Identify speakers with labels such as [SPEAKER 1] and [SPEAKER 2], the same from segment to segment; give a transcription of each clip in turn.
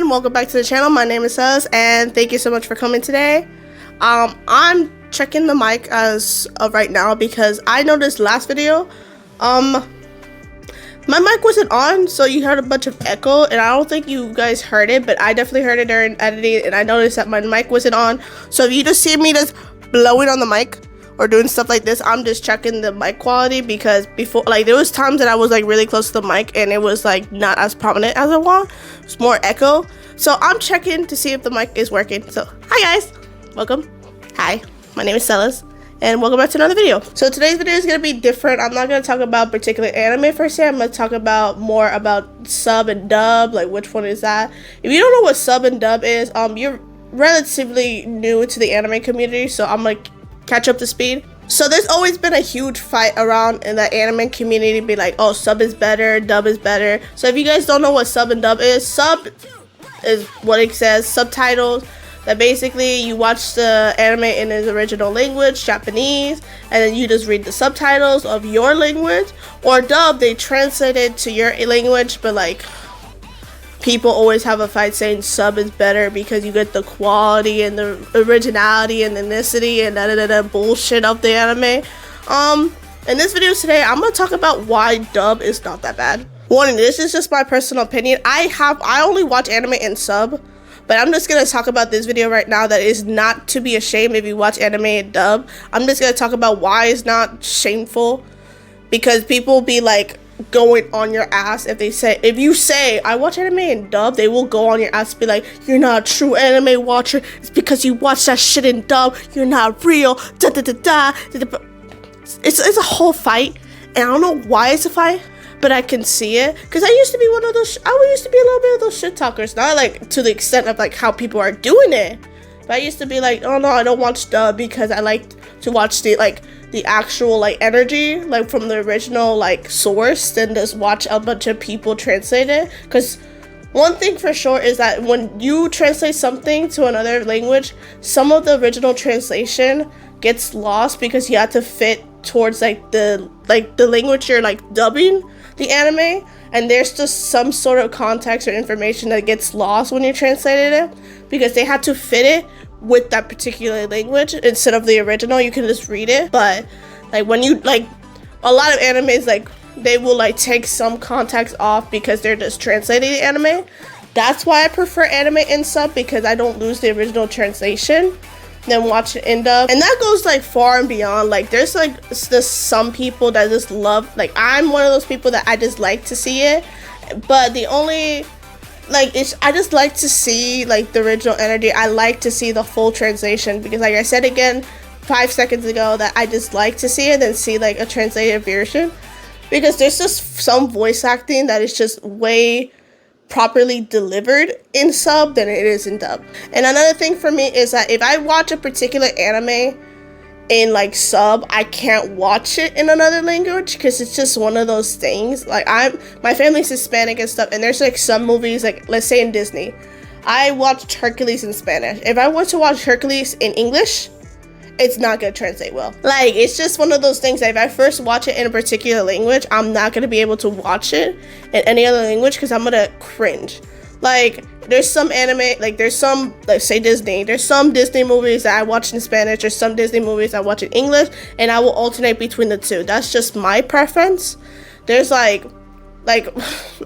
[SPEAKER 1] everyone, welcome back to the channel. My name is Cez, and thank you so much for coming today. I'm checking the mic as of right now because I noticed last video, my mic wasn't on, so you heard a bunch of echo, and I don't think you guys heard it, but I definitely heard it during editing, and I noticed that my mic wasn't on. So if you just see me just blowing on the mic or doing stuff like this, I'm just checking the mic quality, because before, like, there was times that I was like really close to the mic and it was like not as prominent as I want. It's more echo. So I'm checking to see if the mic is working. So hi guys, welcome. Hi, my name is Cez, and welcome back to another video. So today's video is gonna be different. I'm not gonna talk about particular anime per se. I'm gonna talk about more about sub and dub, like which one is that. If you don't know what sub and dub is, you're relatively new to the anime community, so I'm like catch up to speed. So there's always been a huge fight around in the anime community, be like, oh, sub is better, dub is better. So if you guys don't know what sub and dub is, sub is what it says, subtitles, that basically you watch the anime in its original language, Japanese, and then you just read the subtitles of your language. Or dub, they translate it to your language, but like people always have a fight saying sub is better because you get the quality and the originality and ethnicity and da bullshit of the anime. In this video today, I'm gonna talk about why dub is not that bad. Warning, this is just my personal opinion. I only watch anime in sub, but I'm just gonna talk about this video right now that is not to be ashamed if you watch anime in dub. I'm just gonna talk about why it's not shameful, because people be like going on your ass if you say I watch anime in dub. They will go on your ass and be like, you're not a true anime watcher, it's because you watch that shit in dub, you're not real, It's a whole fight, and I don't know why it's a fight, but I can see it, because I used to be one of those I used to be a little bit of those shit talkers, not like to the extent of like how people are doing it, but I used to be like, oh no, I don't watch dub because I like to watch the actual like energy like from the original like source than just watch a bunch of people translate it. Because one thing for sure is that when you translate something to another language, some of the original translation gets lost because you have to fit towards like the language you're like dubbing the anime, and there's just some sort of context or information that gets lost when you translated it because they had to fit it with that particular language instead of the original. You can just read it, but like when you like a lot of animes, like they will like take some context off because they're just translating the anime. That's why I prefer anime in sub, because I don't lose the original translation, then watch it in dub. And that goes like far and beyond. Like there's like just some people that just love, like I'm one of those people that I just like to see it, but the only like I just like to see like the original energy. I like to see the full translation, because like I said again 5 seconds ago, that I just like to see it and see like a translated version, because there's just some voice acting that is just way properly delivered in sub than it is in dub. And another thing for me is that if I watch a particular anime in like sub, I can't watch it in another language, because it's just one of those things. Like my family's Hispanic and stuff, and there's like some movies, like let's say in Disney, I watched Hercules in Spanish. If I were to watch Hercules in English, it's not gonna translate well. Like it's just one of those things that if I first watch it in a particular language, I'm not gonna be able to watch it in any other language because I'm gonna cringe. Like there's some anime, like there's some, like say Disney, there's some Disney movies that I watch in Spanish, or some Disney movies I watch in English, and I will alternate between the two. That's just my preference. There's like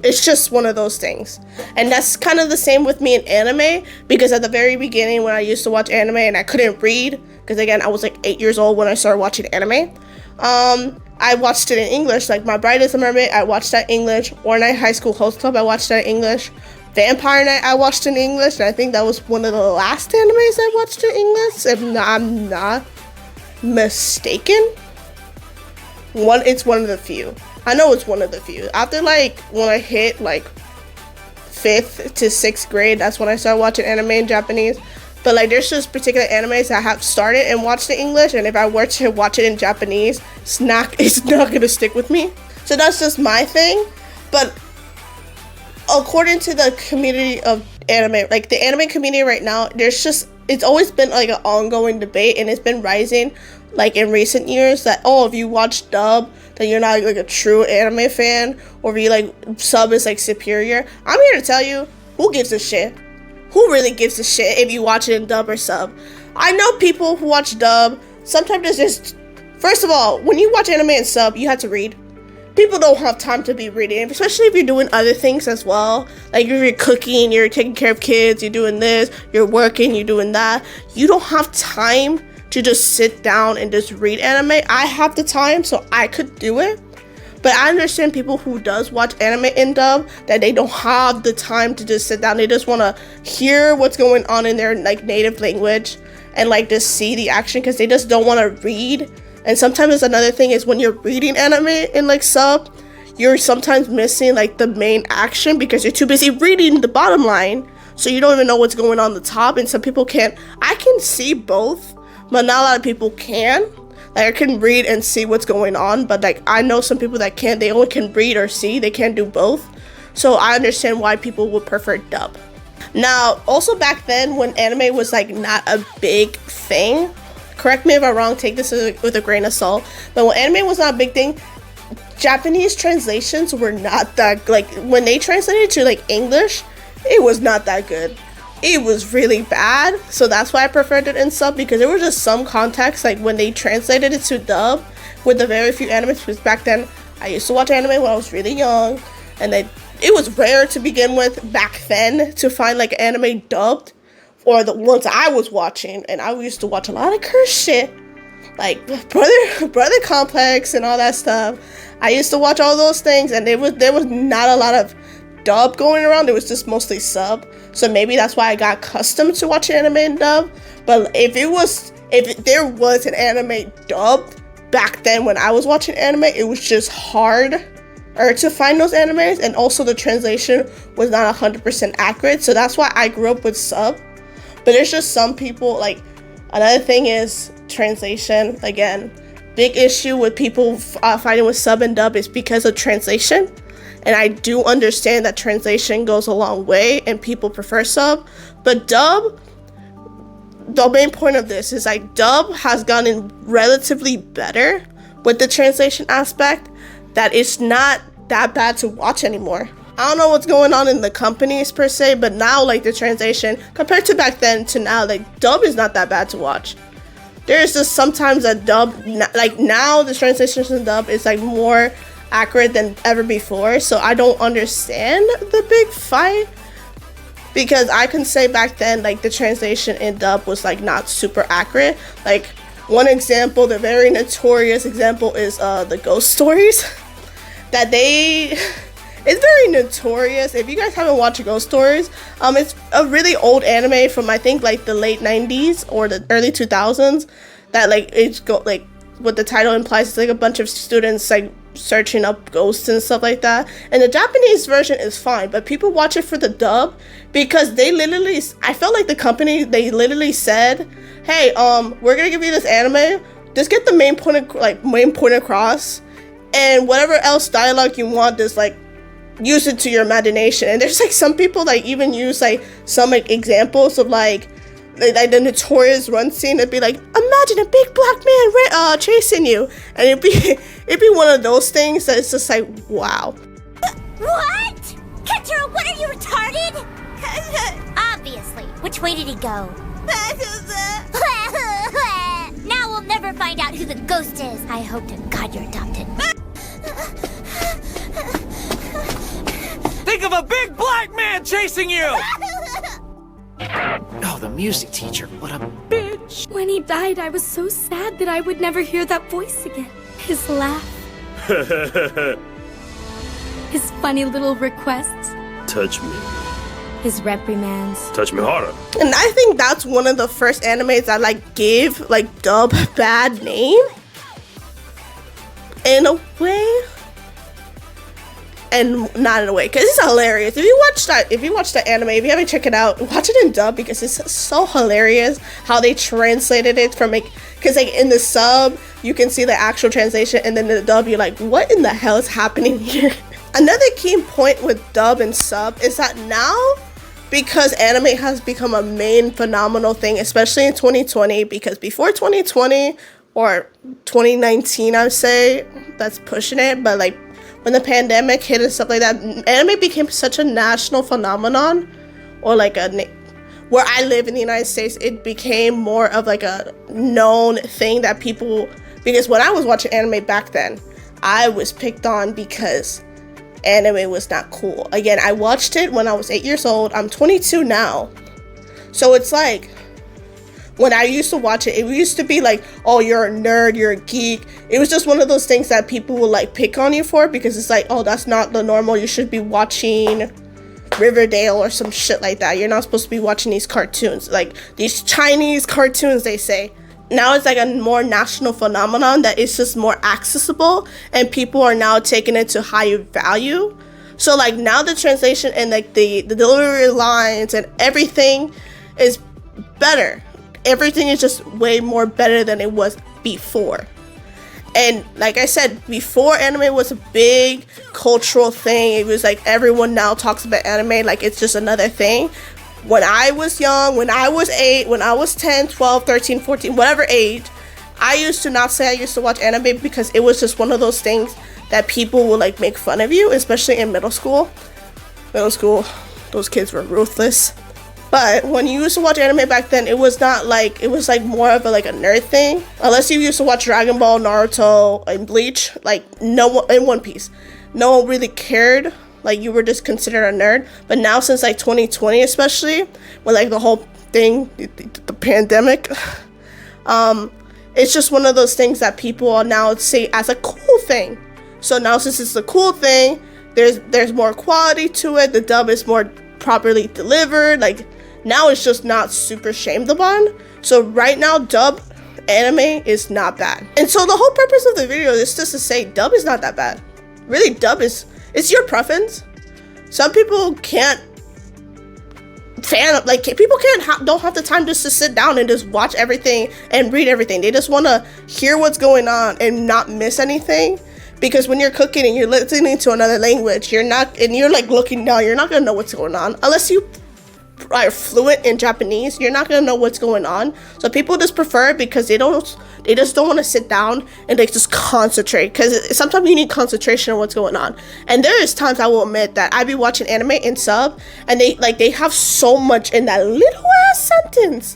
[SPEAKER 1] it's just one of those things. And that's kind of the same with me in anime, because at the very beginning when I used to watch anime and I couldn't read, because again I was like 8 years old when I started watching anime, I watched it in English. Like My Bride is a Mermaid, I watched that in English. Orange High School Host Club, I watched that in English. Vampire Knight, I watched in English, and I think that was one of the last animes I watched in English, if I'm not mistaken. It's one of the few. I know it's one of the few. After like when I hit like 5th to 6th grade, that's when I started watching anime in Japanese. But like there's just particular animes that I have started and watched in English, and if I were to watch it in Japanese, it's not gonna stick with me. So that's just my thing. But according to the community of anime, like the anime community right now, it's always been like an ongoing debate, and it's been rising like in recent years, that oh, if you watch dub then you're not like a true anime fan, or if you like sub is like superior. I'm here to tell you, who gives a shit? who really gives a shit if you watch it in dub or sub? I know people who watch dub, sometimes it's just, first of all, when you watch anime and sub, you have to read. People don't have time to be reading, especially if you're doing other things as well. Like if you're cooking, you're taking care of kids, you're doing this, you're working, you're doing that. You don't have time to just sit down and just read anime. I have the time, so I could do it. But I understand people who does watch anime in dub, that they don't have the time to just sit down. They just want to hear what's going on in their like native language and like just see the action, because they just don't want to read. And sometimes another thing is when you're reading anime in like sub, you're sometimes missing like the main action because you're too busy reading the bottom line, so you don't even know what's going on the top. And some people can't. I can see both, but not a lot of people can. Like I can read and see what's going on, but like I know some people that can't. They only can read or see. They can't do both. So I understand why people would prefer dub. Now, also back then when anime was like not a big thing, correct me if I'm wrong, take this with a grain of salt, but when anime was not a big thing, Japanese translations were not that, like when they translated to like English, it was not that good. It was really bad, so that's why I preferred it in sub, because there was just some context, like when they translated it to dub with the very few animes, because back then I used to watch anime when I was really young, and it was rare to begin with back then to find like anime dubbed, or the ones I was watching, and I used to watch a lot of curse shit, like Brother Complex and all that stuff. I used to watch all those things, and there was not a lot of dub going around. It was just mostly sub, so maybe that's why I got accustomed to watching anime in dub. But if there was an anime dubbed back then when I was watching anime, it was just hard to find those animes, and also the translation was not 100% accurate, so that's why I grew up with sub. But there's just some people, like, another thing is translation. Again, big issue with people fighting with sub and dub is because of translation. And I do understand that translation goes a long way and people prefer sub. But dub, the main point of this is like dub has gotten relatively better with the translation aspect, that it's not that bad to watch anymore. I don't know what's going on in the companies per se, but now like the translation compared to back then to now, like dub is not that bad to watch. There's just sometimes a dub, like now the translation in dub is like more accurate than ever before, so I don't understand the big fight, because I can say back then like the translation in dub was like not super accurate. Like one example, the very notorious example is the Ghost Stories that it's very notorious. If you guys haven't watched Ghost Stories, it's a really old anime from I think like the late 90s or the early 2000s, that like like what the title implies, it's like a bunch of students like searching up ghosts and stuff like that. And the Japanese version is fine, but people watch it for the dub because they literally, I felt like the company, they literally said, hey, we're gonna give you this anime, just get the main point across, and whatever else dialogue you want, just like use it to your imagination. And there's like some people that even use like some like examples of like the notorious run scene. It'd be like, imagine a big black man chasing you, and it'd be one of those things that it's just like, wow.
[SPEAKER 2] What? Kentaro, what are you, retarded? Obviously. Which way did he go? Now we'll never find out who the ghost is. I hope to God you're adopted.
[SPEAKER 3] Think of a big black man chasing you! Oh, the music teacher, what a bitch.
[SPEAKER 4] When he died, I was so sad that I would never hear that voice again. His laugh. His funny little requests.
[SPEAKER 5] Touch me.
[SPEAKER 4] His reprimands.
[SPEAKER 5] Touch me harder.
[SPEAKER 1] And I think that's one of the first animes that like gave like dub bad name in a way, and not in a way, because it's hilarious. If you watch that anime, if you haven't checked it out, watch it in dub, because it's so hilarious how they translated it from like, because like in the sub you can see the actual translation, and then in the dub you're like, what in the hell is happening here? Another key point with dub and sub is that now, because anime has become a main phenomenal thing, especially in 2020, because before 2020 or 2019, I'd say, that's pushing it, but like when the pandemic hit and stuff like that, anime became such a national phenomenon, or like where I live in the United States, it became more of like a known thing that people, because when I was watching anime back then, I was picked on because anime was not cool. Again, I watched it when I was 8 years old. I'm 22 now. So it's like, when I used to watch it, it used to be like, oh, you're a nerd, you're a geek. It was just one of those things that people will like pick on you for, because it's like, oh, that's not the normal. You should be watching Riverdale or some shit like that. You're not supposed to be watching these cartoons, like these Chinese cartoons, they say. Now it's like a more national phenomenon that is just more accessible, and people are now taking it to higher value. So like now the translation and like the delivery lines and everything is better. Everything is just way more better than it was before. And like I said, before, anime was a big cultural thing. It was like everyone now talks about anime like it's just another thing. When I was young, when I was 8, when I was 10, 12, 13, 14, whatever age, I used to not say I used to watch anime because it was just one of those things that people would like make fun of you, especially in middle school. Middle school, those kids were ruthless. But when you used to watch anime back then, it was not like, it was like more of a like a nerd thing. Unless you used to watch Dragon Ball, Naruto, and Bleach, like no one, in One Piece, no one really cared. Like you were just considered a nerd. But now since like 2020, especially with like the whole thing, the pandemic, it's just one of those things that people now see as a cool thing. So now since it's a cool thing, there's more quality to it. The dub is more properly delivered. Like now it's just not super shamed upon. So right now, dub anime is not bad. And so the whole purpose of the video is just to say dub is not that bad. Really, dub is, it's your preference. Some people can't don't have the time just to sit down and just watch everything and read everything. They just want to hear what's going on and not miss anything. Because when you're cooking and you're listening to another language, you're like looking down, you're not gonna know what's going on unless you are fluent in Japanese. You're not gonna know what's going on. So people just prefer it because they just don't want to sit down and like just concentrate, because sometimes you need concentration on what's going on. And there is times, I will admit, that I be watching anime in sub and they have so much in that little ass sentence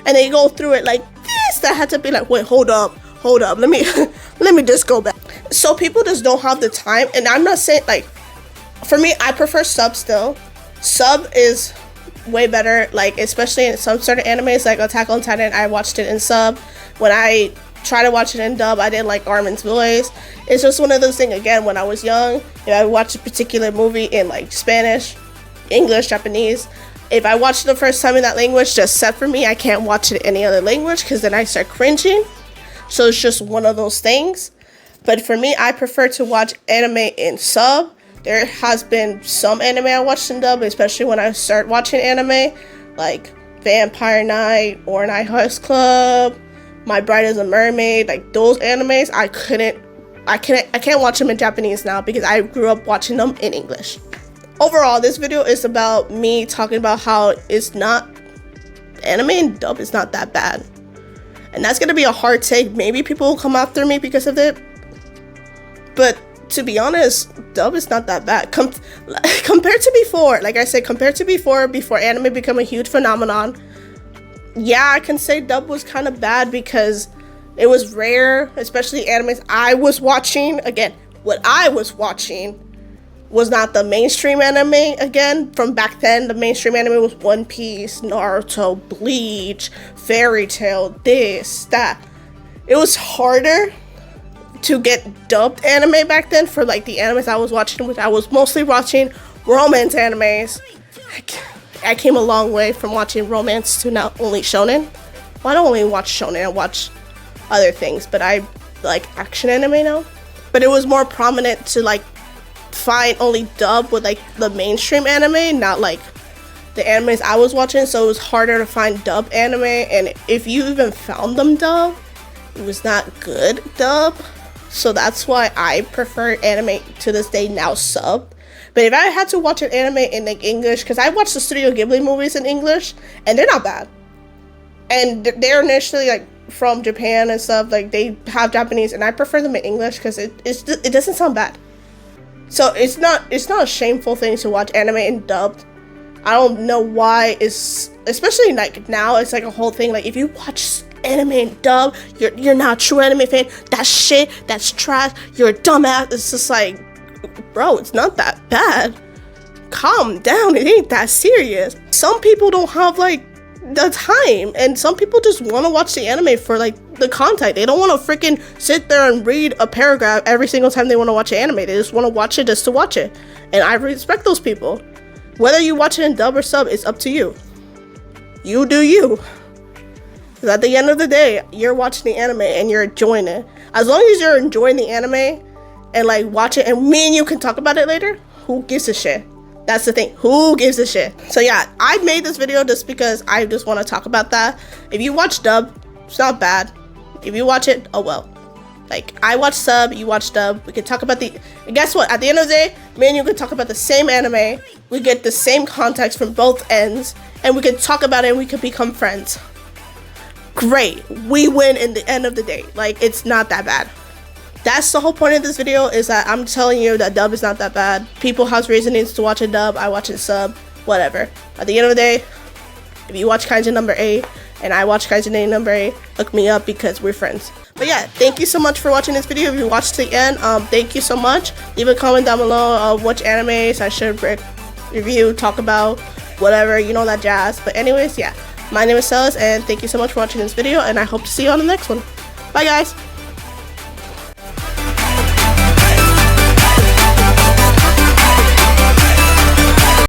[SPEAKER 1] and they go through it like this that I had to be like, wait, hold up, let me just go back. So people just don't have the time. And I'm not saying, like, for me, I prefer sub still. Sub is way better, like especially in some certain animes like Attack on Titan. I watched it in sub. When I tried to watch it in dub, I didn't like Armin's voice. It's just one of those things. Again, when I was young, if I watched a particular movie in like Spanish, English, Japanese, if I watched it the first time in that language, just set for me, I can't watch it in any other language because then I start cringing. So it's just one of those things. But for me, I prefer to watch anime in sub. There has been some anime I watched in dub, especially when I start watching anime, like Vampire Knight, or Night Heist Club, My Bride is a Mermaid. Like those animes, I can't watch them in Japanese now because I grew up watching them in English. Overall, this video is about me talking about how it's not, anime and dub is not that bad. And that's gonna be a hard take. Maybe people will come after me because of it. But to be honest, dub is not that bad. Compared to before, like I said, compared to before anime became a huge phenomenon, yeah, I can say dub was kind of bad because it was rare, especially animes I was watching. Again, what I was watching was not the mainstream anime. Again, from back then, the mainstream anime was One Piece, Naruto, Bleach, Fairy Tail, this, that. It was harder to get dubbed anime back then for like the animes I was watching, which I was mostly watching romance animes. I came a long way from watching romance to now only shonen. Well, I don't only watch shonen, I watch other things, but I like action anime now. But it was more prominent to like find only dub with like the mainstream anime, not like the animes I was watching. So it was harder to find dub anime, and if you even found them dub, it was not good dub. So that's why I prefer anime to this day now sub. But if I had to watch an anime in like English, because I watched the Studio Ghibli movies in English and they're not bad, and they're initially like from Japan and stuff, like they have Japanese, and I prefer them in English because it doesn't sound bad. So it's not a shameful thing to watch anime in dubbed, I don't know why it's, especially like now, it's like a whole thing. Like if you watch anime and dub, you're not a true anime fan. That's shit. That's trash. You're a dumbass. It's just like, bro, it's not that bad. Calm down. It ain't that serious. Some people don't have like the time, and some people just want to watch the anime for like the content. They don't want to freaking sit there and read a paragraph every single time they want to watch an anime. They just want to watch it just to watch it, and I respect those people. Whether you watch it in dub or sub, it's up to you. You do you. 'Cause at the end of the day, you're watching the anime and you're enjoying it. As long as you're enjoying the anime and like watch it, and me and you can talk about it later, who gives a shit? That's the thing. Who gives a shit? So yeah, I made this video just because I just want to talk about that. If you watch dub, it's not bad. If you watch it, oh well. Like, I watch sub, you watch dub. We can talk about the... And guess what? At the end of the day, me and you can talk about the same anime. We get the same context from both ends. And we can talk about it and we can become friends. Great. We win in the end of the day. Like, it's not that bad. That's the whole point of this video, is that I'm telling you that dub is not that bad. People have reasonings to watch a dub. I watch it sub. Whatever. At the end of the day, if you watch Kaijin number 8 and I watch Kaijin number 8, look me up because we're friends. But yeah, thank you so much for watching this video. If you watched to the end, thank you so much. Leave a comment down below of which animes I should review, talk about, whatever, you know, that jazz. But anyways, yeah, my name is Celis, and thank you so much for watching this video, and I hope to see you on the next one. Bye guys.